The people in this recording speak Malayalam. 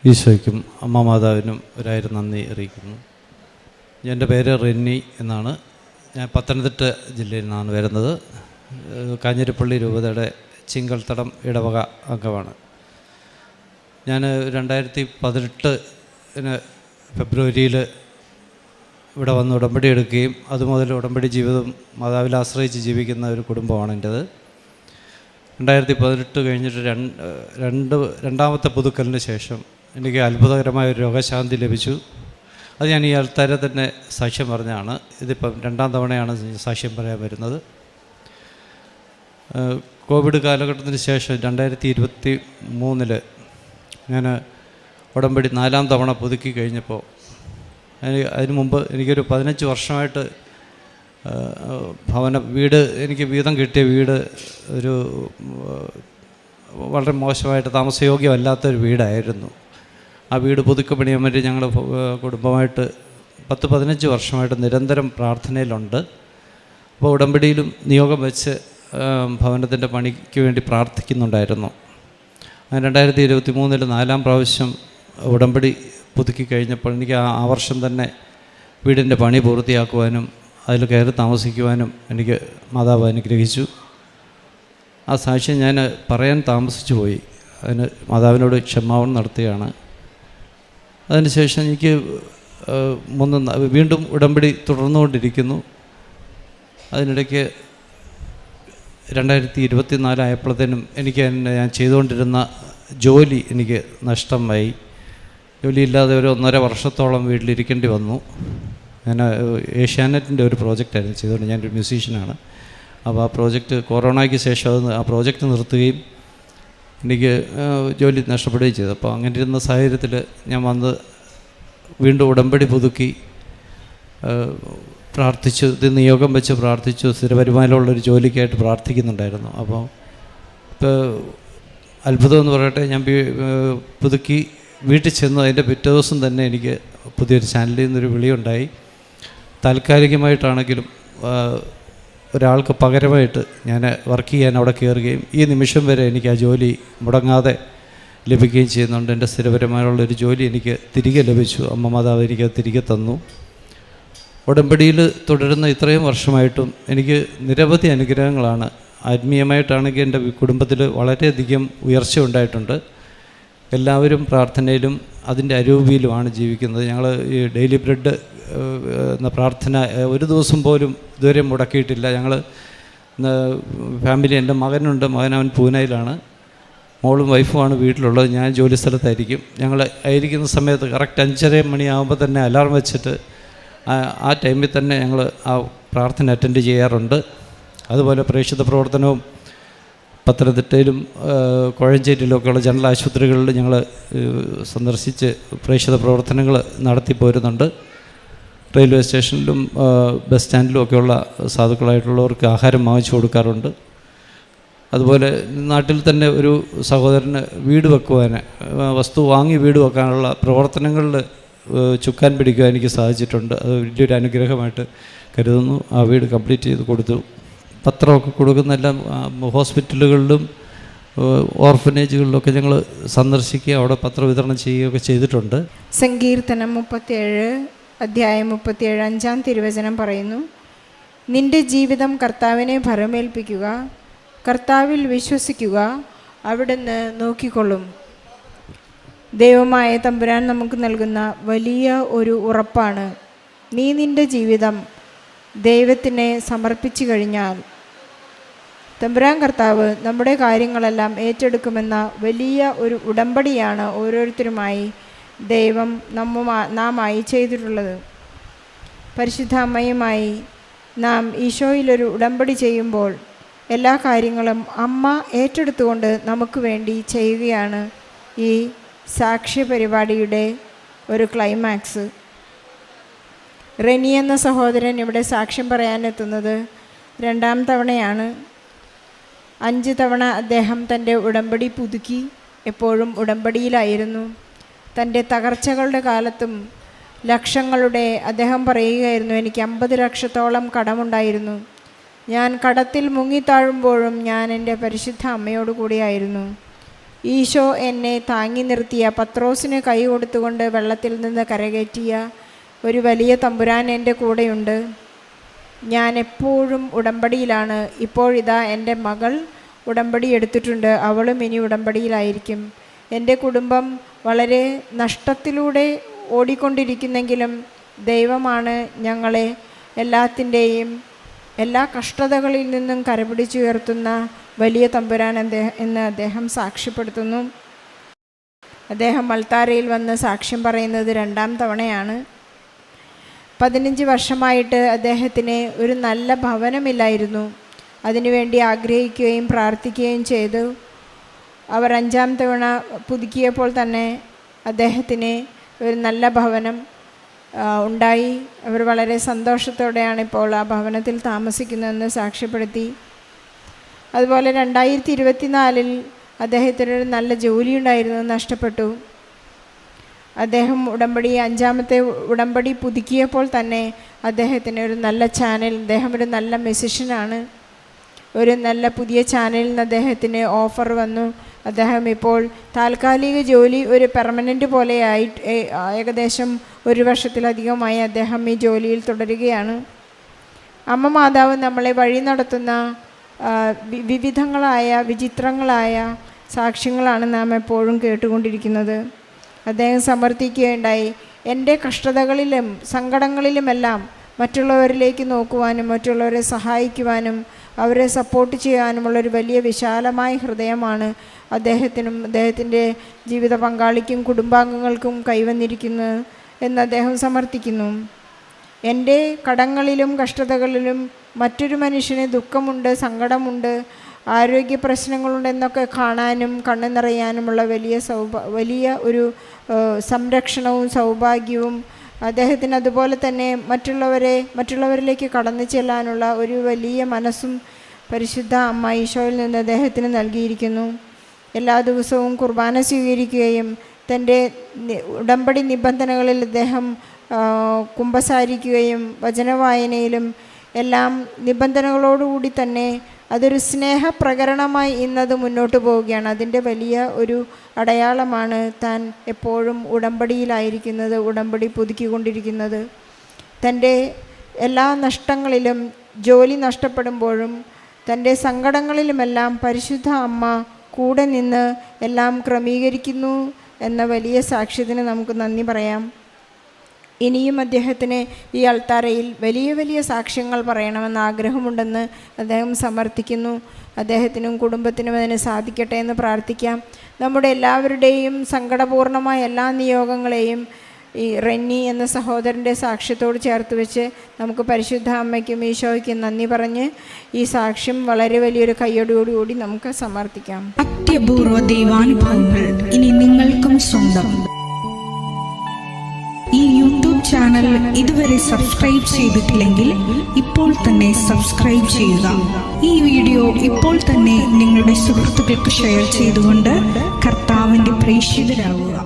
ഈശോയ്ക്കും അമ്മ മാതാവിനും ഒരായിരം നന്ദി അറിയിക്കുന്നു. എൻ്റെ പേര് റെന്നി എന്നാണ്. ഞാൻ പത്തനംതിട്ട ജില്ലയിൽ നിന്നാണ് വരുന്നത്. കാഞ്ഞിരപ്പള്ളി രൂപതയുടെ ചിങ്കൽത്തടം ഇടവക അംഗമാണ്. ഞാൻ 2018 ഫെബ്രുവരിയിൽ ഇവിടെ വന്ന് ഉടമ്പടി എടുക്കുകയും അതുമുതൽ ഉടമ്പടി ജീവിതം മാതാവിൽ ആശ്രയിച്ച് ജീവിക്കുന്ന ഒരു കുടുംബമാണ് എൻ്റേത്. 2018 കഴിഞ്ഞിട്ട് രണ്ടാമത്തെ പുതുക്കലിന് ശേഷം എനിക്ക് അത്ഭുതകരമായൊരു രോഗശാന്തി ലഭിച്ചു. അത് ഞാൻ ഈ ആൾക്കാരെ തന്നെ സാക്ഷ്യം പറഞ്ഞാണ്. ഇതിപ്പം 2ാം തവണയാണ് സാക്ഷ്യം പറയാൻ വരുന്നത്. കോവിഡ് കാലഘട്ടത്തിന് ശേഷം 2023 ഞാൻ ഉടമ്പടി 4ാം തവണ പുതുക്കി കഴിഞ്ഞപ്പോൾ അതിനു മുമ്പ് എനിക്കൊരു 15 വർഷമായിട്ട് വീട് എനിക്ക് വീതം കിട്ടിയ വീട് ഒരു വളരെ മോശമായിട്ട് താമസയോഗ്യമല്ലാത്തൊരു വീടായിരുന്നു. ആ വീട് പുതുക്കി പണിയാൻ വേണ്ടി ഞങ്ങൾ കുടുംബമായിട്ട് 10-15 വർഷമായിട്ട് നിരന്തരം പ്രാർത്ഥനയിലുണ്ട്. അപ്പോൾ ഉടമ്പടിയിലും നിയോഗം വെച്ച് ഭവനത്തിൻ്റെ പണിക്ക് വേണ്ടി പ്രാർത്ഥിക്കുന്നുണ്ടായിരുന്നു. 2023 4ാം പ്രാവശ്യം ഉടമ്പടി പുതുക്കി കഴിഞ്ഞപ്പോൾ എനിക്ക് ആ വർഷം തന്നെ വീടിൻ്റെ പണി പൂർത്തിയാക്കുവാനും അതിൽ കയറി താമസിക്കുവാനും എനിക്ക് മാതാവ് അനുഗ്രഹിച്ചു. ആ സാക്ഷ്യം ഞാൻ പറയാൻ താമസിച്ചു പോയി. അതിന് മാതാവിനോട് ക്ഷമാപണം നടത്തുകയാണ്. അതിനുശേഷം എനിക്ക് വീണ്ടും ഉടമ്പടി തുടർന്നുകൊണ്ടിരിക്കുന്നു. അതിനിടയ്ക്ക് 2024 ആയപ്പോഴത്തേനും എനിക്ക് ഞാൻ ചെയ്തുകൊണ്ടിരുന്ന ജോലി എനിക്ക് നഷ്ടമായി. ജോലിയില്ലാതെ ഒരു 1.5 വർഷത്തോളം വീട്ടിലിരിക്കേണ്ടി വന്നു. ഞാൻ ഏഷ്യാനെറ്റിൻ്റെ ഒരു പ്രോജക്റ്റായിരുന്നു ചെയ്തുകൊണ്ട്, ഞാനൊരു മ്യൂസീഷ്യനാണ്. അപ്പോൾ ആ പ്രോജക്റ്റ് കൊറോണയ്ക്ക് ശേഷം ആ പ്രോജക്റ്റ് നിർത്തുകയും എനിക്ക് ജോലി നഷ്ടപ്പെടുകയും ചെയ്തു. അപ്പോൾ അങ്ങനെ ഇരുന്ന സാഹചര്യത്തിൽ ഞാൻ വന്ന് വീണ്ടും ഉടമ്പടി പുതുക്കി പ്രാർത്ഥിച്ചു. ഇത് നിയോഗം വെച്ച് പ്രാർത്ഥിച്ചു. സ്ഥിരവരുമാനമുള്ളൊരു ജോലിക്കായിട്ട് പ്രാർത്ഥിക്കുന്നുണ്ടായിരുന്നു. അപ്പോൾ ഇപ്പോൾ അത്ഭുതം എന്ന് പറയട്ടെ, ഞാൻ പുതുക്കി വീട്ടിൽ ചെന്നു അതിൻ്റെ പിറ്റേ ദിവസം തന്നെ എനിക്ക് പുതിയൊരു ചാനലിൽ നിന്നൊരു വിളിയുണ്ടായി. താൽക്കാലികമായിട്ടാണെങ്കിലും ഒരാൾക്ക് പകരമായിട്ട് ഞാൻ വർക്ക് ചെയ്യാൻ അവിടെ കയറുകയും ഈ നിമിഷം വരെ എനിക്ക് ആ ജോലി മുടങ്ങാതെ ലഭിക്കുകയും ചെയ്യുന്നുണ്ട്. എൻ്റെ സ്ഥിരപരമായുള്ളൊരു ജോലി എനിക്ക് തിരികെ ലഭിച്ചു. അമ്മ മാതാവ് എനിക്ക് തിരികെ തന്നു. ഉടമ്പടിയിൽ തുടരുന്ന ഇത്രയും വർഷമായിട്ടും എനിക്ക് നിരവധി അനുഗ്രഹങ്ങളാണ്. ആത്മീയമായിട്ടാണെങ്കിൽ എൻ്റെ കുടുംബത്തിൽ വളരെയധികം ഉയർച്ച ഉണ്ടായിട്ടുണ്ട്. എല്ലാവരും പ്രാർത്ഥനയിലും അതിൻ്റെ അരൂപിയിലുമാണ് ജീവിക്കുന്നത്. ഞങ്ങൾ ഈ ഡെയിലി ബ്രെഡ് എന്ന പ്രാർത്ഥന ഒരു ദിവസം പോലും ഇതുവരെ മുടക്കിയിട്ടില്ല. ഞങ്ങൾ ഫാമിലി, എൻ്റെ മകനുണ്ട്, അവൻ പൂനെയിലാണ്, മോളും വൈഫുമാണ് വീട്ടിലുള്ളത്. ഞാൻ ജോലി സ്ഥലത്തായിരിക്കും. ഞങ്ങൾ ആയിരിക്കുന്ന സമയത്ത് കറക്റ്റ് 5:30 മണിയാകുമ്പോൾ തന്നെ അലാറം വെച്ചിട്ട് ആ ടൈമിൽ തന്നെ ഞങ്ങൾ ആ പ്രാർത്ഥന അറ്റൻഡ് ചെയ്യാറുണ്ട്. അതുപോലെ പ്രേക്ഷിത പ്രവർത്തനവും പത്തനംതിട്ടയിലും കോഴഞ്ചേരിയിലുമൊക്കെയുള്ള ജനറൽ ആശുപത്രികളിൽ ഞങ്ങൾ സന്ദർശിച്ച് പ്രേക്ഷിത പ്രവർത്തനങ്ങൾ നടത്തി പോരുന്നുണ്ട്. റെയിൽവേ സ്റ്റേഷനിലും ബസ് സ്റ്റാൻഡിലും ഒക്കെയുള്ള സാധുക്കളായിട്ടുള്ളവർക്ക് ആഹാരം വാങ്ങിച്ചു കൊടുക്കാറുണ്ട്. അതുപോലെ നാട്ടിൽ തന്നെ ഒരു സഹോദരന് വീട് വെക്കുവാൻ, വസ്തു വാങ്ങി വീട് വെക്കാനുള്ള പ്രവർത്തനങ്ങളിൽ ചുക്കാൻ പിടിക്കുവാൻ എനിക്ക് സാധിച്ചിട്ടുണ്ട്. അത് വലിയൊരു അനുഗ്രഹമായിട്ട് കരുതുന്നു. ആ വീട് കംപ്ലീറ്റ് ചെയ്ത് കൊടുത്തു. പത്രമൊക്കെ കൊടുക്കുന്ന എല്ലാം ഹോസ്പിറ്റലുകളിലും ഓർഫനേജുകളിലൊക്കെ ഞങ്ങൾ സന്ദർശിക്കുക, അവിടെ പത്രം വിതരണം ചെയ്യുകയൊക്കെ ചെയ്തിട്ടുണ്ട്. സങ്കീർത്തനം 37 5-ാം തിരുവചനം പറയുന്നു: നിന്റെ ജീവിതം കർത്താവിനെ ഭരമേൽപ്പിക്കുക, കർത്താവിൽ വിശ്വസിക്കുക, അവിടുന്ന് നോക്കിക്കൊള്ളും. ദൈവമായ തമ്പുരാൻ നമുക്ക് നൽകുന്ന വലിയ ഒരു ഉറപ്പാണ്. നീ നിന്റെ ജീവിതം ദൈവത്തിനെ സമർപ്പിച്ചു കഴിഞ്ഞാൽ തമ്പുരാൻ കർത്താവ് നമ്മുടെ കാര്യങ്ങളെല്ലാം ഏറ്റെടുക്കുമെന്ന വലിയ ഒരു ഉടമ്പടിയാണ് ഓരോരുത്തരുമായി ദൈവം നാമായി ചെയ്തിട്ടുള്ളത്. പരിശുദ്ധ അമ്മയുമായി നാം ഈശോയിലൊരു ഉടമ്പടി ചെയ്യുമ്പോൾ എല്ലാ കാര്യങ്ങളും അമ്മ ഏറ്റെടുത്തുകൊണ്ട് നമുക്ക് വേണ്ടി ചെയ്യുകയാണ് ഈ സാക്ഷ്യ പരിപാടിയുടെ ഒരു ക്ലൈമാക്സ്. റെനി എന്ന സഹോദരൻ ഇവിടെ സാക്ഷ്യം പറയാനെത്തുന്നത് 2ാം തവണയാണ്. 5 തവണ അദ്ദേഹം തൻ്റെ ഉടമ്പടി പുതുക്കി. എപ്പോഴും ഉടമ്പടിയിലായിരുന്നു. തൻ്റെ തകർച്ചകളുടെ കാലത്തും ലക്ഷങ്ങളുടെ അദ്ദേഹം പറയുകയായിരുന്നു, എനിക്ക് 50 ലക്ഷത്തോളം കടമുണ്ടായിരുന്നു. ഞാൻ കടത്തിൽ മുങ്ങിത്താഴുമ്പോഴും ഞാൻ എൻ്റെ പരിശുദ്ധ അമ്മയോട് കൂടിയായിരുന്നു. ഈശോ എന്നെ താങ്ങി നിർത്തിയ, പത്രോസിന് കൈ കൊടുത്തുകൊണ്ട് വെള്ളത്തിൽ നിന്ന് കരകയറ്റിയ ഒരു വലിയ തമ്പുരാൻ എൻ്റെ കൂടെയുണ്ട്. ഞാൻ എപ്പോഴും ഉടമ്പടിയിലാണ്. ഇപ്പോഴിതാ എൻ്റെ മകൾ ഉടമ്പടി എടുത്തിട്ടുണ്ട്, അവളും ഇനി ഉടമ്പടിയിലായിരിക്കും. എൻ്റെ കുടുംബം വളരെ നഷ്ടത്തിലൂടെ ഓടിക്കൊണ്ടിരിക്കുന്നെങ്കിലും ദൈവമാണ് ഞങ്ങളെ എല്ലാ കഷ്ടതകളിൽ നിന്നും കരപിടിച്ചുയർത്തുന്ന വലിയ തമ്പുരാൻ എന്ന് അദ്ദേഹം സാക്ഷ്യപ്പെടുത്തുന്നു. അദ്ദേഹം അൾത്താരയിൽ വന്ന് സാക്ഷ്യം പറയുന്നത് 2ാം തവണയാണ്. 15 വർഷമായിട്ട് അദ്ദേഹത്തിന് ഒരു നല്ല ഭവനമില്ലായിരുന്നു. അതിനുവേണ്ടി ആഗ്രഹിക്കുകയും പ്രാർത്ഥിക്കുകയും ചെയ്തു. അവർ 5ാം തവണ പുതുക്കിയപ്പോൾ തന്നെ അദ്ദേഹത്തിന് ഒരു നല്ല ഭവനം ഉണ്ടായി. അവർ വളരെ സന്തോഷത്തോടെയാണ് ഇപ്പോൾ ആ ഭവനത്തിൽ താമസിക്കുന്നതെന്ന് സാക്ഷ്യപ്പെടുത്തി. അതുപോലെ 2024 അദ്ദേഹത്തിനൊരു നല്ല ജോലി ഉണ്ടായിരുന്നു, നഷ്ടപ്പെട്ടു. അദ്ദേഹം 5ാമത്തെ ഉടമ്പടി പുതുക്കിയപ്പോൾ തന്നെ അദ്ദേഹത്തിന് ഒരു നല്ല ചാനൽ, അദ്ദേഹം ഒരു നല്ല മ്യൂസിഷ്യനാണ്, ഒരു നല്ല പുതിയ ചാനലിൽ നിന്ന് അദ്ദേഹത്തിന് ഓഫർ വന്നു. അദ്ദേഹം ഇപ്പോൾ താൽക്കാലിക ജോലി ഒരു പെർമനൻ്റ് പോലെയായി ഏകദേശം 1 വർഷത്തിലധികമായി അദ്ദേഹം ഈ ജോലിയിൽ തുടരുകയാണ്. അമ്മ മാതാവ് നമ്മളെ വഴി നടത്തുന്ന വിചിത്രങ്ങളായ സാക്ഷ്യങ്ങളാണ് നാം എപ്പോഴും കേട്ടുകൊണ്ടിരിക്കുന്നത്. അദ്ദേഹം സമർത്ഥിക്കുകയുണ്ടായി, എൻ്റെ കഷ്ടതകളിലും സങ്കടങ്ങളിലുമെല്ലാം മറ്റുള്ളവരിലേക്ക് നോക്കുവാനും മറ്റുള്ളവരെ സഹായിക്കുവാനും അവരെ സപ്പോർട്ട് ചെയ്യാനുമുള്ളൊരു വലിയ വിശാലമായ ഹൃദയമാണ് അദ്ദേഹത്തിനും അദ്ദേഹത്തിൻ്റെ ജീവിത പങ്കാളിക്കും കുടുംബാംഗങ്ങൾക്കും കൈവന്നിരിക്കുന്നത് എന്ന് അദ്ദേഹം സമർത്ഥിക്കുന്നു. എൻ്റെ കടങ്ങളിലും കഷ്ടതകളിലും മറ്റൊരു മനുഷ്യന് ദുഃഖമുണ്ട്, സങ്കടമുണ്ട്, ആരോഗ്യ പ്രശ്നങ്ങളുണ്ടെന്നൊക്കെ കാണാനും കണ്ണു നിറയാനുമുള്ള വലിയ ഒരു സംരക്ഷണവും സൗഭാഗ്യവും അദ്ദേഹത്തിന് അതുപോലെ തന്നെ മറ്റുള്ളവരിലേക്ക് കടന്നു ചെല്ലാനുള്ള ഒരു വലിയ മനസ്സും പരിശുദ്ധ അമ്മ ഈശോയിൽ നിന്ന് അദ്ദേഹത്തിന് നൽകിയിരിക്കുന്നു. എല്ലാ ദിവസവും കുർബാന സ്വീകരിക്കുകയും തൻ്റെ ഉടമ്പടി നിബന്ധനകളിൽ അദ്ദേഹം കുമ്പസാരിക്കുകയും വചനവായനയിലും എല്ലാം നിബന്ധനകളോടുകൂടി തന്നെ അതൊരു സ്നേഹപ്രകരണമായി ഇന്നത് മുന്നോട്ട് പോവുകയാണ്. അതിൻ്റെ വലിയ ഒരു അടയാളമാണ് താൻ എപ്പോഴും ഉടമ്പടിയിലായിരിക്കുന്നത്, ഉടമ്പടി പുതുക്കിക്കൊണ്ടിരിക്കുന്നത്. തൻ്റെ എല്ലാ നഷ്ടങ്ങളിലും, ജോലി നഷ്ടപ്പെടുമ്പോഴും തൻ്റെ സങ്കടങ്ങളിലുമെല്ലാം പരിശുദ്ധ അമ്മ കൂടെ നിന്ന് എല്ലാം ക്രമീകരിക്കുന്നു എന്ന വലിയ സാക്ഷ്യത്തിന് നമുക്ക് നന്ദി പറയാം. ഇനിയും അദ്ദേഹത്തിന് ഈ അൾത്താരയിൽ വലിയ വലിയ സാക്ഷ്യങ്ങൾ പറയണമെന്ന് ആഗ്രഹമുണ്ടെന്ന് അദ്ദേഹം സമർത്ഥിക്കുന്നു. അദ്ദേഹത്തിനും കുടുംബത്തിനും അതിന് സാധിക്കട്ടെ എന്ന് പ്രാർത്ഥിക്കാം. നമ്മുടെ എല്ലാവരുടെയും സങ്കടപൂർണമായ എല്ലാ നിയോഗങ്ങളെയും ഈ റെന്നി എന്ന സഹോദരൻ്റെ സാക്ഷ്യത്തോട് ചേർത്ത് വെച്ച് നമുക്ക് പരിശുദ്ധ അമ്മയ്ക്കും ഈശോയ്ക്കും നന്ദി പറഞ്ഞ് ഈ സാക്ഷ്യം വളരെ വലിയൊരു കയ്യോടുകൂടി നമുക്ക് സമർപ്പിക്കാം. അത്യപൂർവ ദൈവാനുഭവങ്ങൾ ഇനി നിങ്ങൾക്കും സ്വന്തം. ഈ യൂട്യൂബ് ചാനൽ ഇതുവരെ സബ്സ്ക്രൈബ് ചെയ്തിട്ടില്ലെങ്കിൽ ഇപ്പോൾ തന്നെ സബ്സ്ക്രൈബ് ചെയ്യുക. ഈ വീഡിയോ ഇപ്പോൾ തന്നെ നിങ്ങളുടെ സുഹൃത്തുക്കൾക്ക് ഷെയർ ചെയ്തുകൊണ്ട് കർത്താവിൻ്റെ പ്രേക്ഷിതരാകുക.